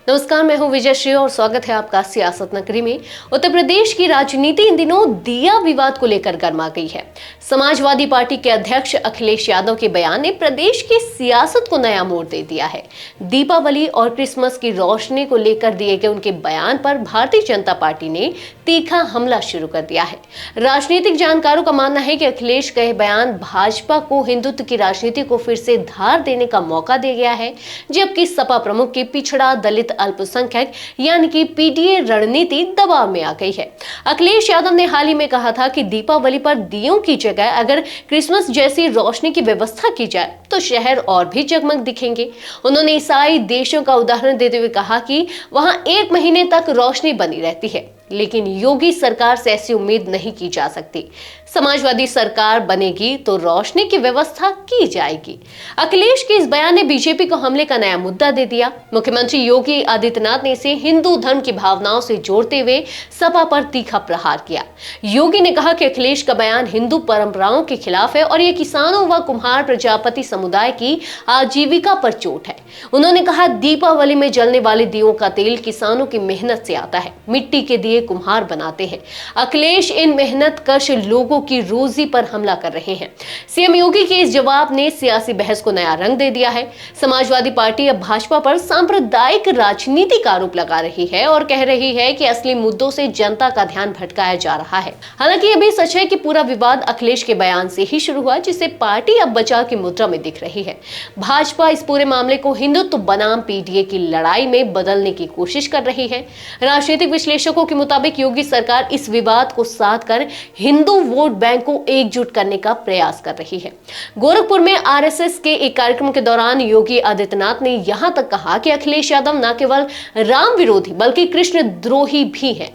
नमस्कार, मैं हूं विजय श्री और स्वागत है आपका सियासत नगरी में। उत्तर प्रदेश की राजनीति इन दिनों दिया विवाद को लेकर गर्मा गई है। समाजवादी पार्टी के अध्यक्ष अखिलेश यादव के बयान ने प्रदेश की सियासत को नया मोड़ दे दिया है। दीपावली और क्रिसमस की रोशनी को लेकर दिए गए उनके बयान पर भारतीय जनता पार्टी ने तीखा हमला शुरू कर दिया है। राजनीतिक जानकारों का मानना है कि अखिलेश का यह बयान भाजपा को हिंदुत्व की राजनीति को फिर से धार देने का मौका दे गया है, जबकि सपा प्रमुख की पिछड़ा दलित अल्पसंख्यक यानी कि पीडीए रणनीति दबाव में आ गई है। अखिलेश यादव ने हाल ही में कहा था कि दीपावली पर दियों की जगह अगर क्रिसमस जैसी रोशनी की व्यवस्था की जाए तो शहर और भी जगमग दिखेंगे। उन्होंने ईसाई देशों का उदाहरण देते हुए कहा कि वहां 1 महीने तक रोशनी बनी रहती है, लेकिन योगी सरकार से ऐसी उम्मीद नहीं की जा सकती। समाजवादी सरकार बनेगी तो रोशनी की व्यवस्था की जाएगी। अखिलेश के इस बयान ने बीजेपी को हमले का नया मुद्दा दे दिया। मुख्यमंत्री योगी आदित्यनाथ ने इसे हिंदू धर्म की भावनाओं से जोड़ते हुए सपा पर तीखा प्रहार किया। योगी ने कहा कि अखिलेश का बयान हिंदू परंपराओं के खिलाफ है और यह किसानों व कुम्हार प्रजापति समुदाय की आजीविका पर चोट है। उन्होंने कहा, दीपावली में जलने वाले दियों का तेल किसानों की मेहनत से आता है, मिट्टी के दिए कुम्हार बनाते हैं। अखिलेश इन मेहनत कश लोगों की रोजी पर हमला कर रहे हैं। सीएम योगी के इस जवाब ने सियासी बहस को नया रंग दे दिया है। समाजवादी पार्टी अब भाजपा पर सांप्रदायिक राजनीति का आरोप लगा रही है और कह रही है कि असली मुद्दों से जनता का ध्यान भटकाया जा रहा है। हालांकि यह भी सच है कि पूरा विवाद अखिलेश के बयान से ही शुरू हुआ, जिसे पार्टी अब बचाव की मुद्रा में दिख रही है। भाजपा इस पूरे मामले को हिंदुत्व बनाम पीडीए की लड़ाई में बदलने की कोशिश कर रही है। राजनीतिक विश्लेषकों के मुताबिक योगी सरकार इस विवाद को साध कर हिंदू वोट बैंक को एकजुट करने का प्रयास कर रही है। गोरखपुर में आरएसएस के एक कार्यक्रम के दौरान योगी आदित्यनाथ ने यहां तक कहा कि अखिलेश यादव न केवल राम विरोधी बल्कि कृष्ण द्रोही भी हैं।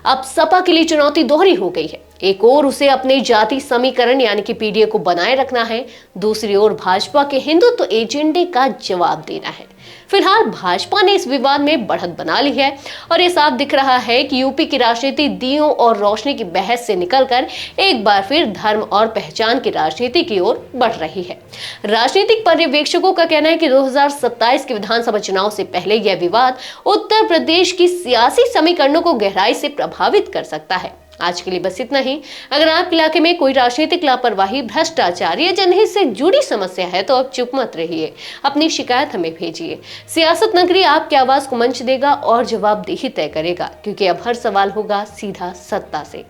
अब सपा के लिए चुनौती दोहरी हो गई है। एक ओर उसे अपने जाति समीकरण यानी कि पीडीए को बनाए रखना है, दूसरी ओर भाजपा के हिंदुत्व एजेंडे का जवाब देना है। फिलहाल भाजपा ने इस विवाद में बढ़त बना ली है और यह साफ दिख रहा है कि यूपी की राजनीति दियों और रोशनी की बहस से निकलकर एक बार फिर धर्म और पहचान की राजनीति की ओर बढ़ रही है। राजनीतिक पर्यवेक्षकों का कहना है कि 2027 के विधानसभा चुनाव से पहले यह विवाद उत्तर प्रदेश की सियासी समीकरणों को गहराई से प्रभावित कर सकता है। आज के लिए बस इतना ही। अगर आपके इलाके में कोई राजनीतिक लापरवाही, भ्रष्टाचार या जनहित से जुड़ी समस्या है तो आप चुप मत रहिए, अपनी शिकायत हमें भेजिए। सियासत नगरी आपकी आवाज को मंच देगा और जवाबदेही तय करेगा, क्योंकि अब हर सवाल होगा सीधा सत्ता से।